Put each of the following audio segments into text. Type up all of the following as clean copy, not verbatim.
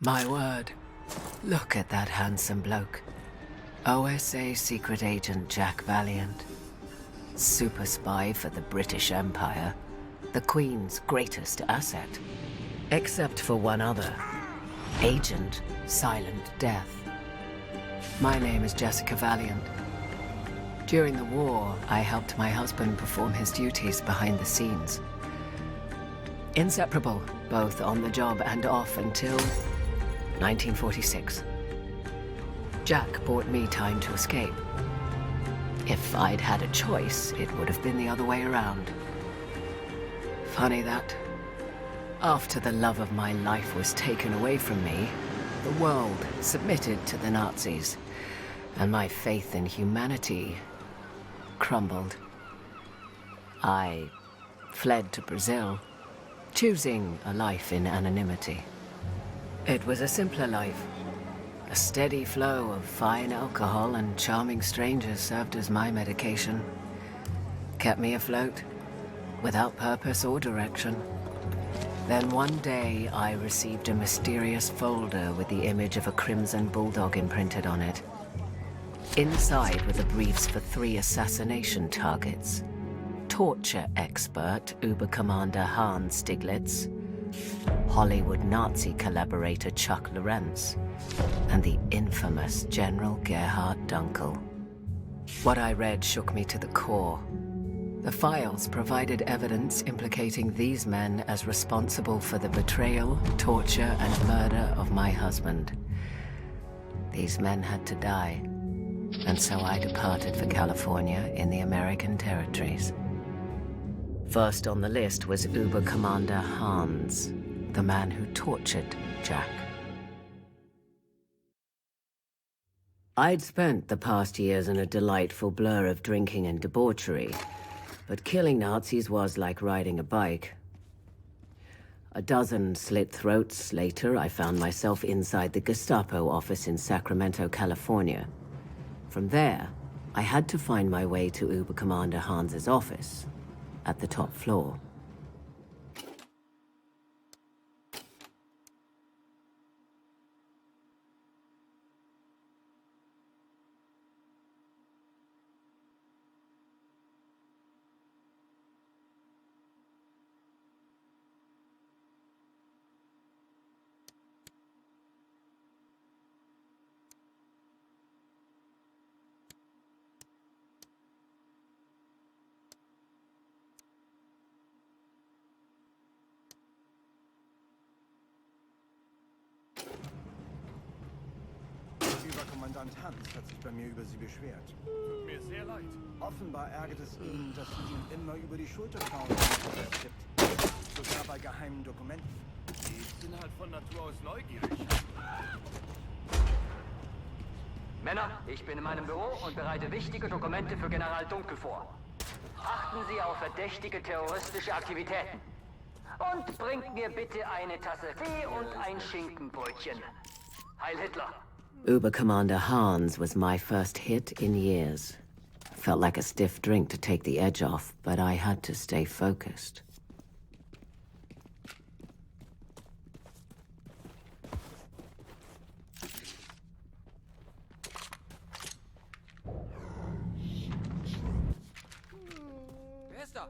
My word. Look at that handsome bloke. OSA secret agent Jack Valiant. Super spy for the British Empire. The Queen's greatest asset. Except for one other. Agent Silent Death. My name is Jessica Valiant. During the war, I helped my husband perform his duties behind the scenes. Inseparable, both on the job and off until 1946. Jack bought me time to escape. If I'd had a choice, it would have been the other way around. Funny that. After the love of my life was taken away from me, the world submitted to the Nazis, and my faith in humanity crumbled. I fled to Brazil, choosing a life in anonymity. It was a simpler life. A steady flow of fine alcohol and charming strangers served as my medication. Kept me afloat, without purpose or direction. Then one day, I received a mysterious folder with the image of a crimson bulldog imprinted on it. Inside were the briefs for 3 assassination targets. Torture expert Uber-Commander Hans Stiglitz, Hollywood Nazi collaborator Chuck Lorentz, and the infamous General Gerhard Dunkel. What I read shook me to the core. The files provided evidence implicating these men as responsible for the betrayal, torture, and murder of my husband. These men had to die, and so I departed for California in the American territories. First on the list was Uber-Commander Hans, the man who tortured Jack. I'd spent the past years in a delightful blur of drinking and debauchery, but killing Nazis was like riding a bike. A dozen slit throats later, I found myself inside the Gestapo office in Sacramento, California. From there, I had to find my way to Uber-Commander Hans's office, at the top floor. Kommandant Hans hat sich bei mir über Sie beschwert. Tut mir sehr leid. Offenbar ärgert es ihn, dass Sie ihm immer über die Schulter schauen, wenn er tippt. Sogar bei geheimen Dokumenten. Ich bin halt von Natur aus neugierig. Männer, ich bin in meinem Büro und bereite wichtige Dokumente für General Dunkel vor. Achten Sie auf verdächtige terroristische Aktivitäten. Und bringt mir bitte eine Tasse Tee und ein Schinkenbrötchen. Heil Hitler! Uber-Commander Hans was my first hit in years. Felt like a stiff drink to take the edge off, but I had to stay focused. Bethesda!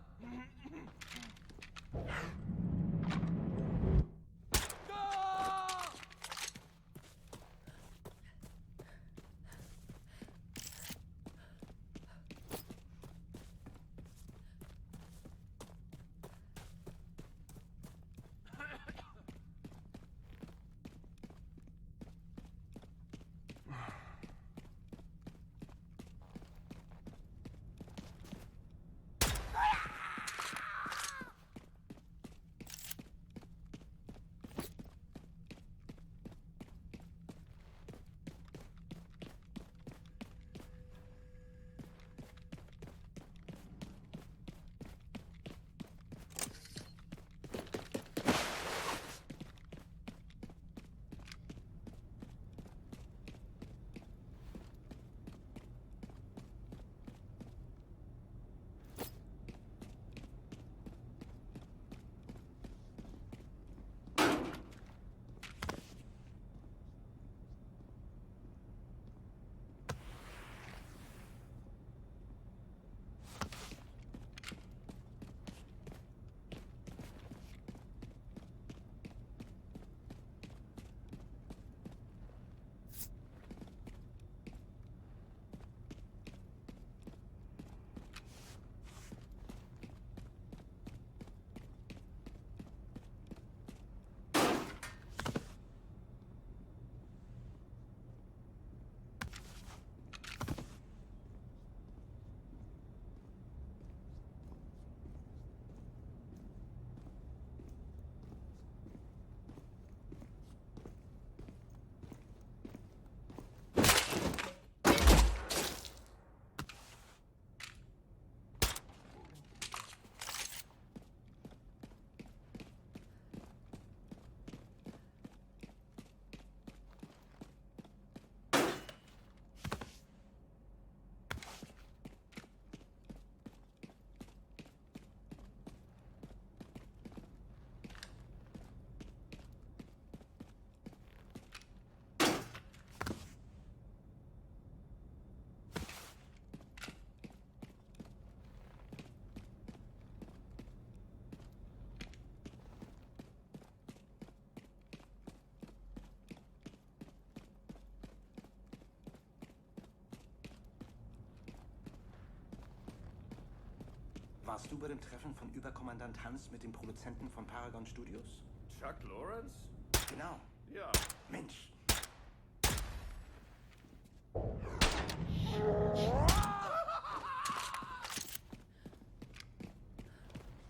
Warst du bei dem Treffen von Überkommandant Hans mit dem Produzenten von Paragon Studios? Chuck Lawrence? Genau. Ja. Mensch.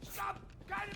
Stopp! Keine...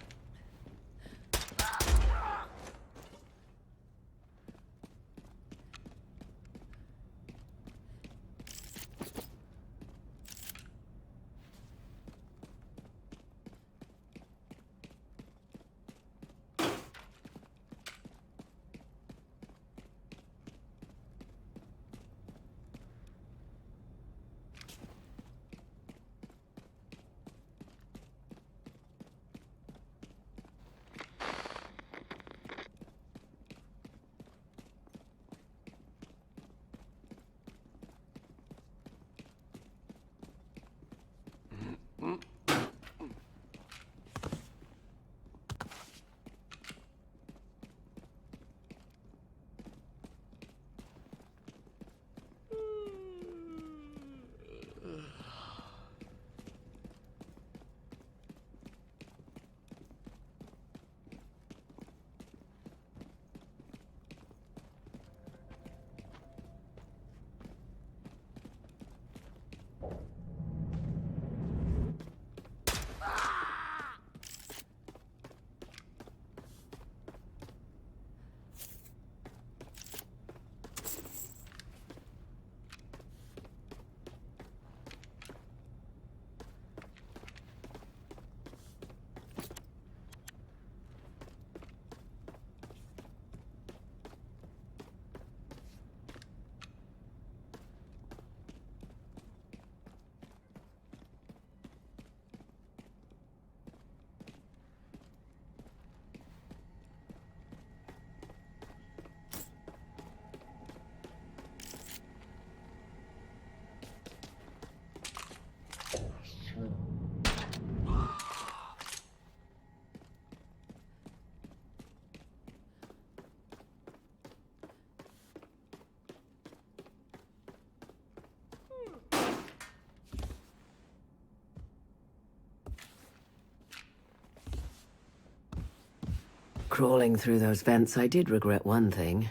Crawling through those vents, I did regret one thing.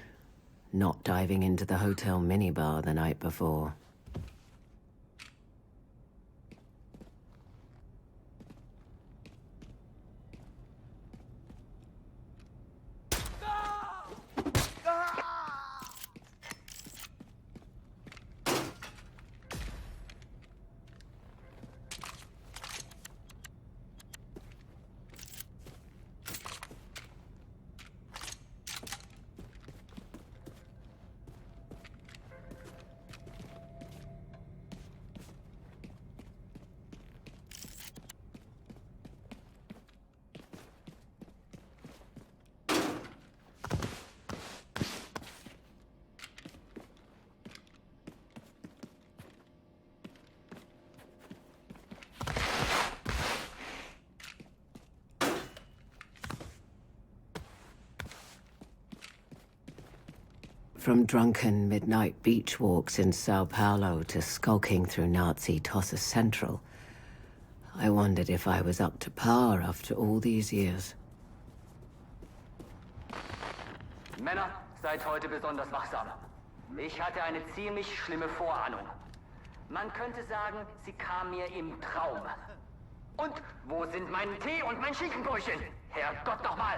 Not diving into the hotel minibar the night before. From drunken midnight beach walks in Sao Paulo to skulking through Nazi Tossa Central, I wondered if I was up to par after all these years. Männer, seid heute besonders wachsam. Ich hatte eine ziemlich schlimme Vorahnung. Man könnte sagen, sie kam mir im Traum. Und wo sind mein Tee und mein Schinkenbrötchen? Herrgott nochmal!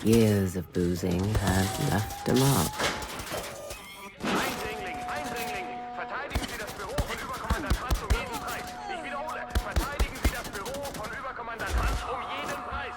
Years of boozing had left a mark. Eindringling, Eindringling! Verteidigen Sie das Büro von Überkommandant Hans um jeden Preis! Ich wiederhole, verteidigen Sie das Büro von Überkommandant Hans um jeden Preis!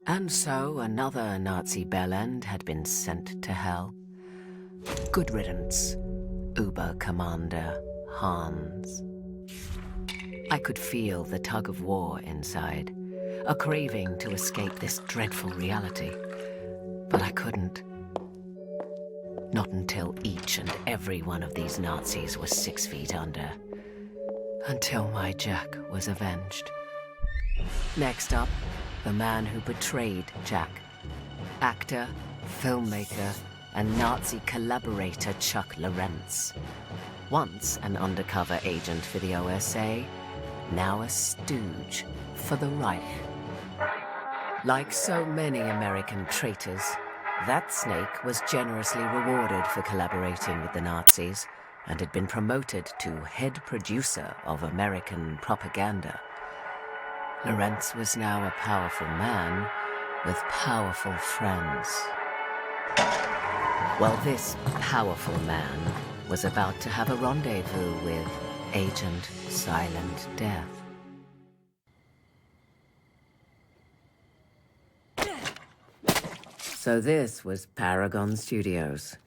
And so another Nazi bellend had been sent to hell. Good riddance, Uber-Commander Hans. I could feel the tug of war inside, a craving to escape this dreadful reality. But I couldn't. Not until each and every one of these Nazis was 6 feet under. Until my Jack was avenged. Next up, the man who betrayed Jack. Actor, filmmaker, and Nazi collaborator Chuck Lorentz. Once an undercover agent for the OSA, now a stooge for the Reich. Like so many American traitors, that snake was generously rewarded for collaborating with the Nazis and had been promoted to head producer of American propaganda. Lorentz was now a powerful man with powerful friends. Well, this powerful man was about to have a rendezvous with Agent Silent Death. So this was Paragon Studios,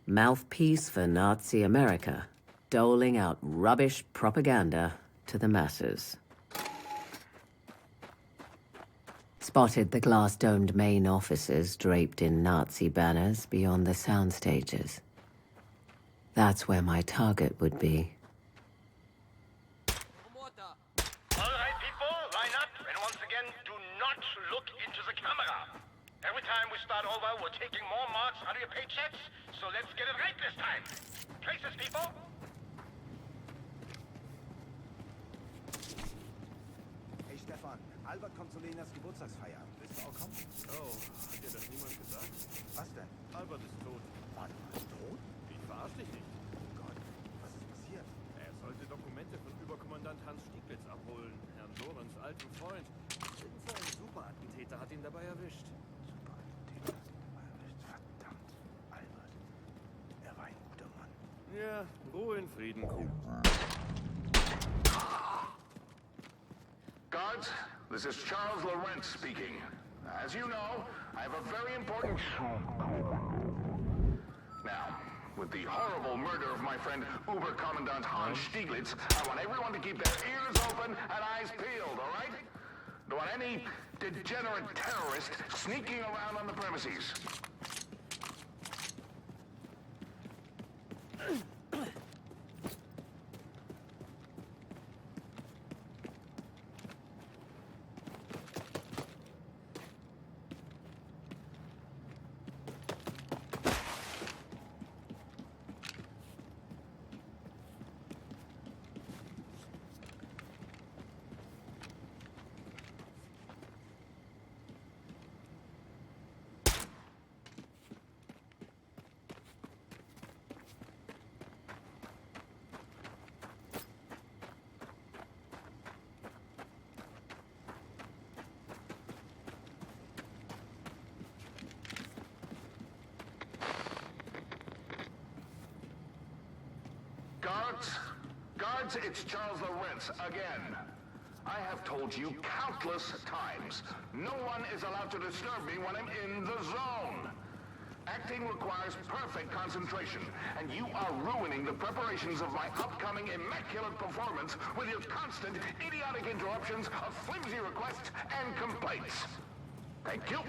mouthpiece for Nazi America, doling out rubbish propaganda to the masses. Spotted the glass-domed main offices draped in Nazi banners beyond the sound stages. That's where my target would be. All right, people, line up, and once again, do not look into the camera. Every time we start over, we're taking more marks out of your paychecks, so let's get it right this time. Places, people. Hey Stefan, Albert kommt zu Lenas Geburtstagsfeier. Willst du auch kommen? Oh, hat dir das niemand gesagt? Was denn? Albert ist tot. Warte mal, tot? Ich verarsch dich nicht. Oh Gott, was ist passiert? Er sollte Dokumente von Überkommandant Hans Stieglitz abholen, Herrn Lorenz alten Freund. Irgendein Superattentäter hat ihn dabei erwischt. Superattentäter. Verdammt, Albert. Er war ein guter Mann. Ja, Ruhe in Frieden. Guards, this is Charles Lorentz speaking. As you know, I have a very important... Now, with the horrible murder of my friend Uber-Commandant Hans Stieglitz, I want everyone to keep their ears open and eyes peeled, all right? Don't want any degenerate terrorist sneaking around on the premises. Guards, it's Charles Lorentz again. I have told you countless times, no one is allowed to disturb me when I'm in the zone. Acting requires perfect concentration, and you are ruining the preparations of my upcoming immaculate performance with your constant idiotic interruptions of flimsy requests and complaints. Thank you.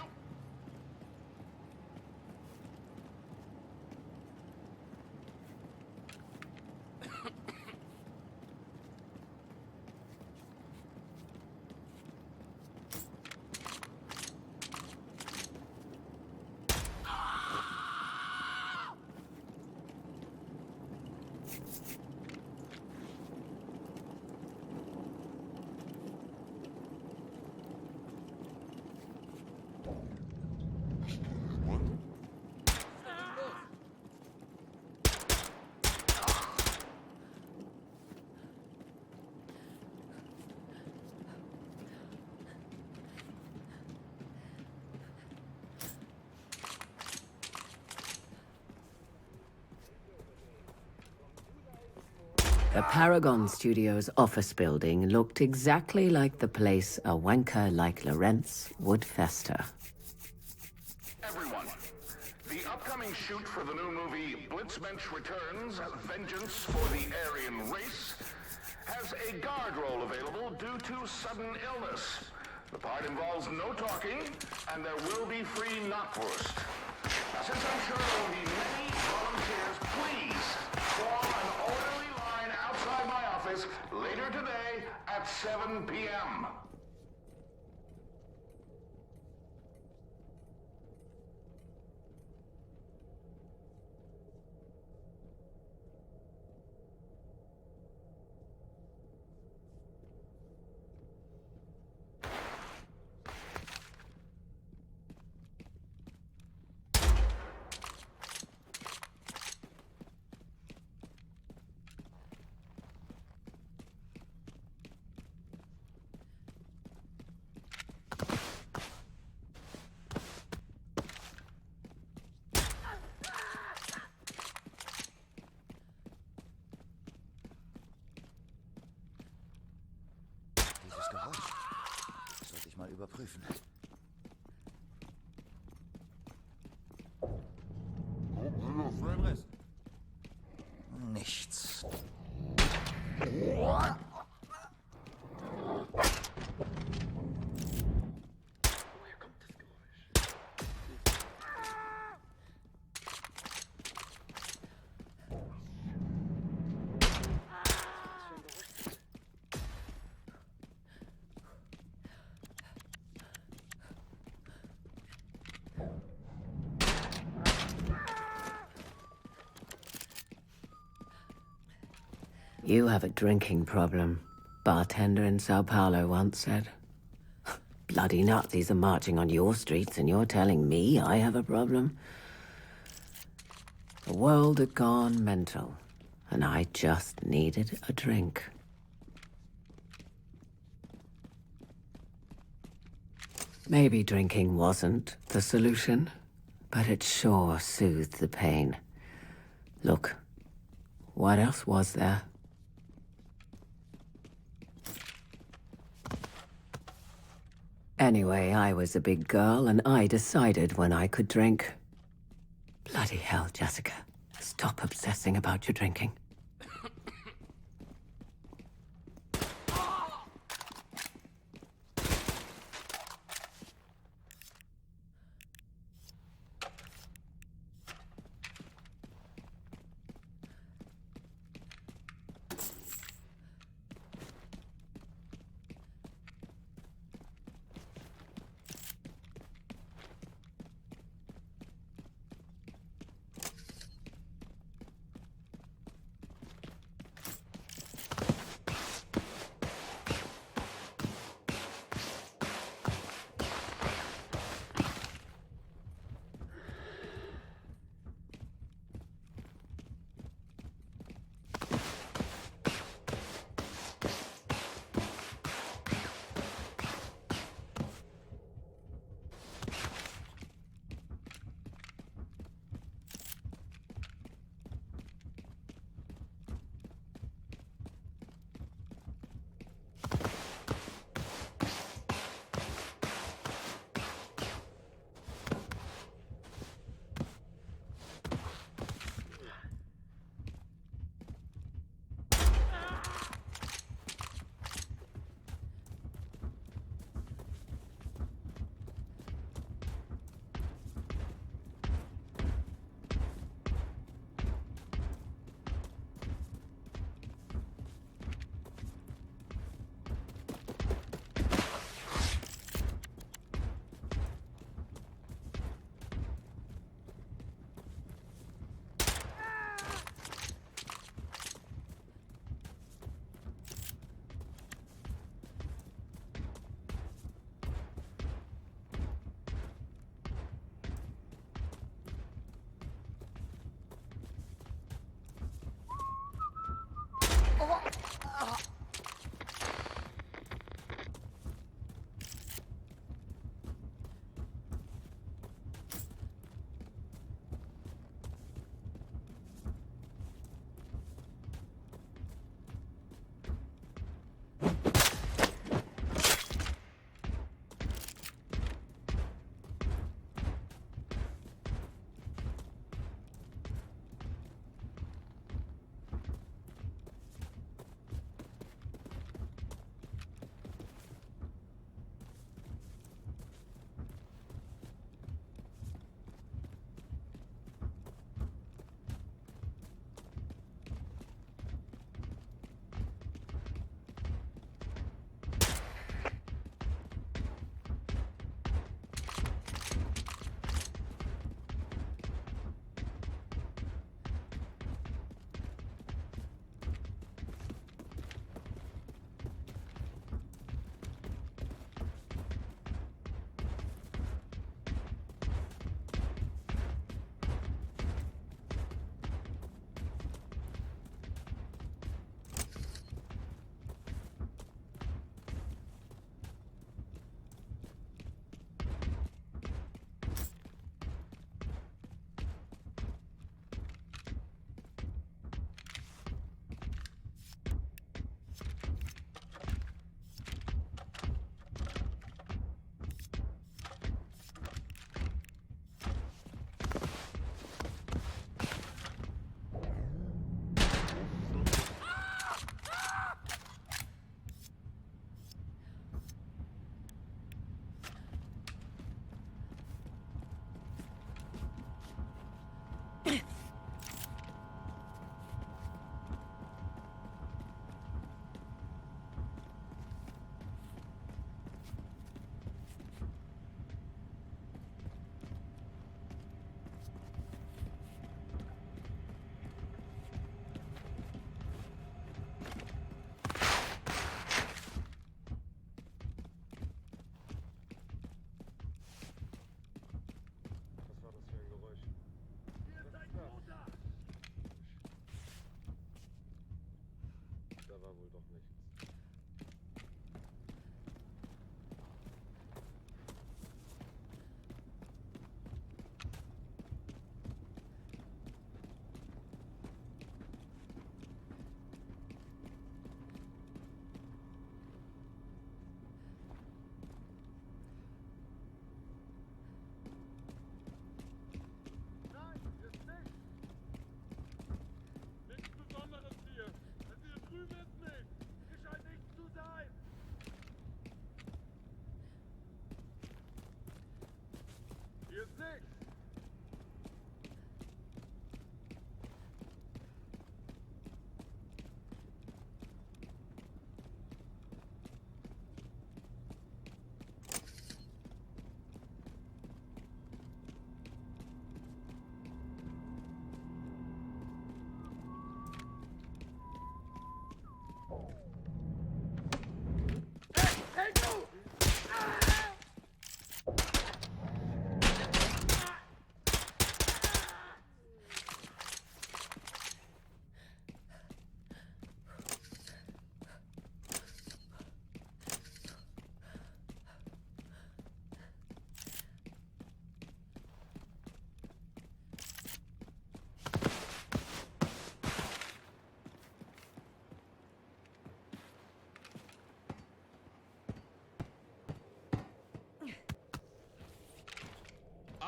The Paragon Studios office building looked exactly like the place a wanker like Lorentz would fester. Everyone, the upcoming shoot for the new movie Blitzmensch Returns, Vengeance for the Aryan Race, has a guard role available due to sudden illness. The part involves no talking, and there will be free knockwurst. Now, since I'm sure there will be many volunteers, please form an orderly line outside my office later today at 7 p.m. Dieses Geräusch sollte ich mal überprüfen. Nichts. You have a drinking problem, bartender in Sao Paulo once said. Bloody Nazis are marching on your streets and you're telling me I have a problem? The world had gone mental, and I just needed a drink. Maybe drinking wasn't the solution, but it sure soothed the pain. Look, what else was there? Anyway, I was a big girl, and I decided when I could drink. Bloody hell, Jessica. Stop obsessing about your drinking.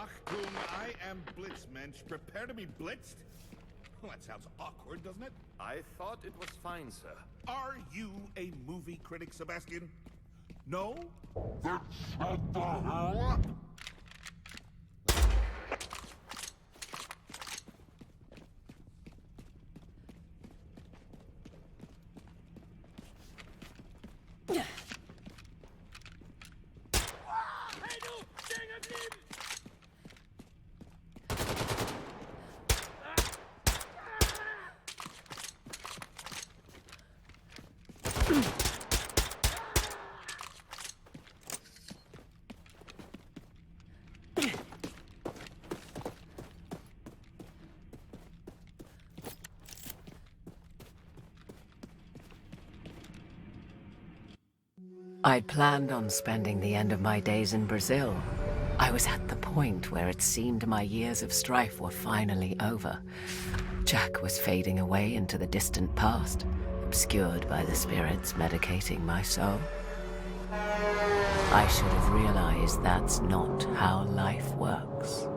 Achtung, I am Blitzmensch. Prepare to be blitzed? Well, that sounds awkward, doesn't it? I thought it was fine, sir. Are you a movie critic, Sebastian? No? I'd planned on spending the end of my days in Brazil. I was at the point where it seemed my years of strife were finally over. Jack was fading away into the distant past, obscured by the spirits medicating my soul. I should have realized that's not how life works.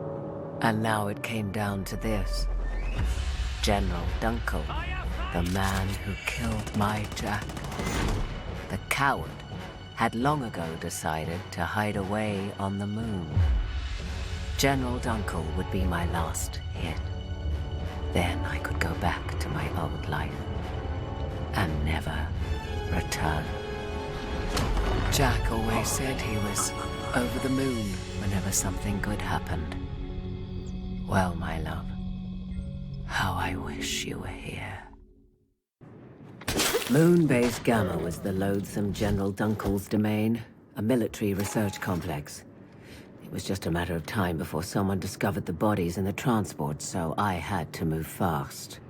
And now it came down to this. General Dunkel, the man who killed my Jack. The coward had long ago decided to hide away on the moon. General Dunkel would be my last hit. Then I could go back to my old life and never return. Jack always said he was over the moon whenever something good happened. Well, my love, how I wish you were here. Moon-based Gamma was the loathsome General Dunkel's domain, a military research complex. It was just a matter of time before someone discovered the bodies in the transport, so I had to move fast.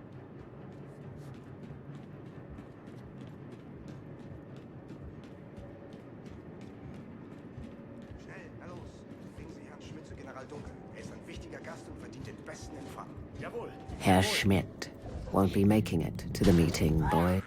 Schnell, na los. Bringen Sie Herrn Schmidt zu General Dunkel. Ist ein wichtiger Gast und verdient den besten Empfang. Jawohl. Herr Schmidt won't be making it to the meeting, boy.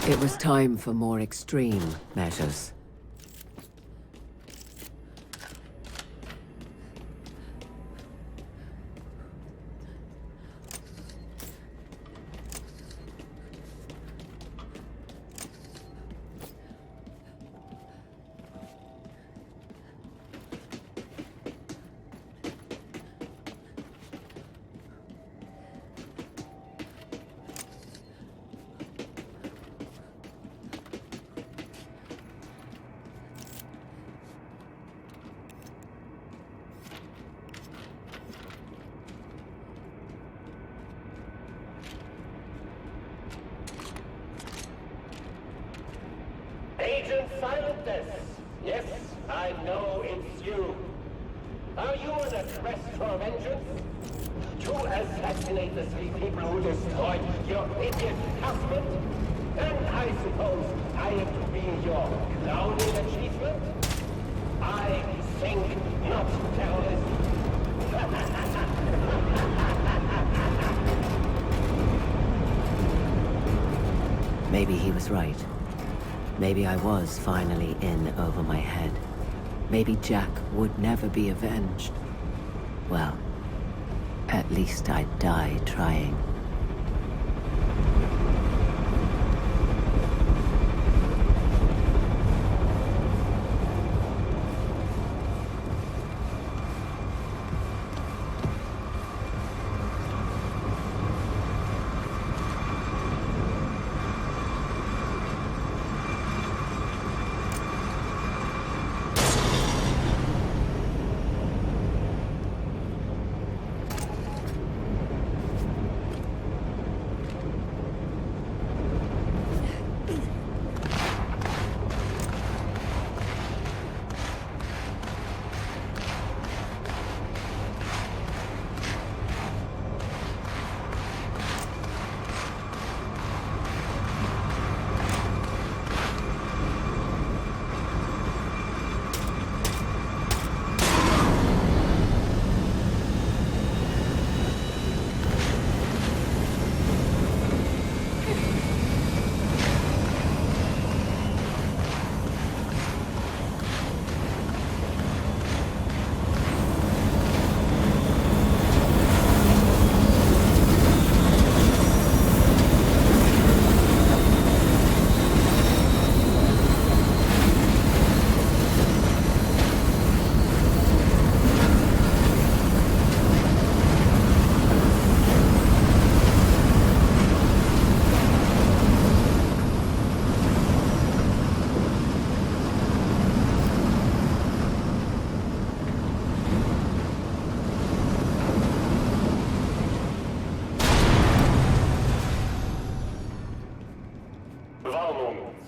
It was time for more extreme measures. Agent Silent Death. Yes, I know it's you. Are you on a quest for vengeance? To assassinate the 3 people who destroyed your idiot husband? And I suppose I am to be your crowning achievement? I think not, terrorist. Maybe he was right. Maybe I was finally in over my head. Maybe Jack would never be avenged. Well, at least I'd die trying.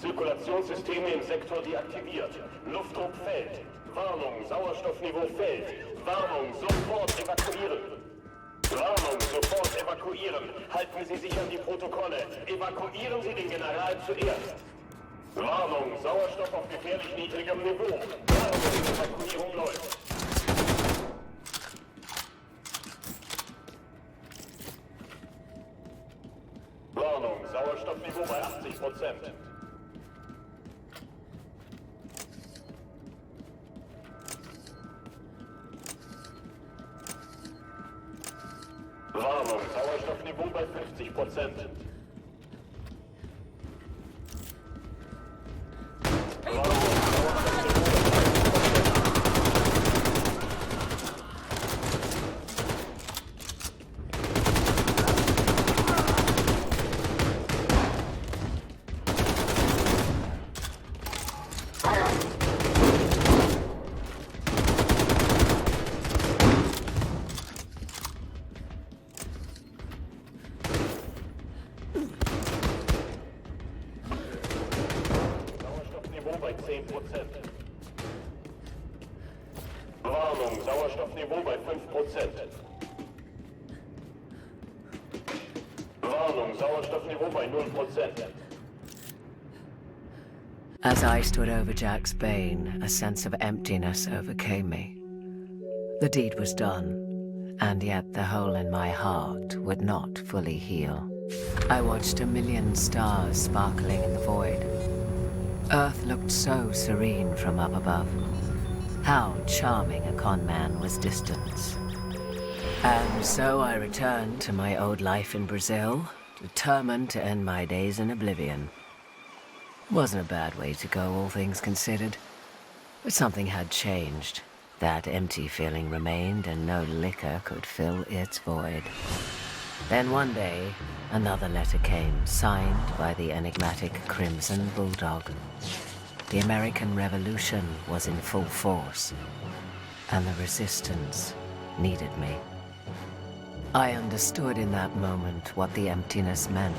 Zirkulationssysteme im Sektor deaktiviert. Luftdruck fällt. Warnung, Sauerstoffniveau fällt. Warnung, sofort evakuieren. Warnung, sofort evakuieren. Halten Sie sich an die Protokolle. Evakuieren Sie den General zuerst. Warnung, Sauerstoff auf gefährlich niedrigem Niveau. Warnung, Evakuierung läuft. Warnung, Sauerstoffniveau bei 80%. Warnung, Sauerstoffniveau bei 50%. Warnung, Sauerstoffniveau bei 5%. Warnung, Sauerstoffniveau bei 0%. As I stood over Jack's bane, a sense of emptiness overcame me. The deed was done, and yet the hole in my heart would not fully heal. I watched a million stars sparkling in the void. Earth looked so serene from up above. How charming a con man was distance. And so I returned to my old life in Brazil, determined to end my days in oblivion. Wasn't a bad way to go, all things considered. But something had changed. That empty feeling remained, and no liquor could fill its void. Then one day, another letter came, signed by the enigmatic Crimson Bulldog. The American Revolution was in full force, and the resistance needed me. I understood in that moment what the emptiness meant.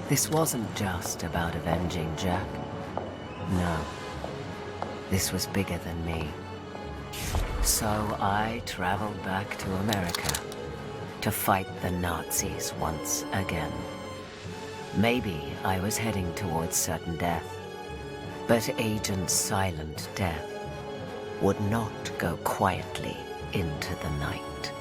This wasn't just about avenging Jack. No. This was bigger than me. So I traveled back to America to fight the Nazis once again. Maybe I was heading towards certain death, but Agent Silent Death would not go quietly into the night.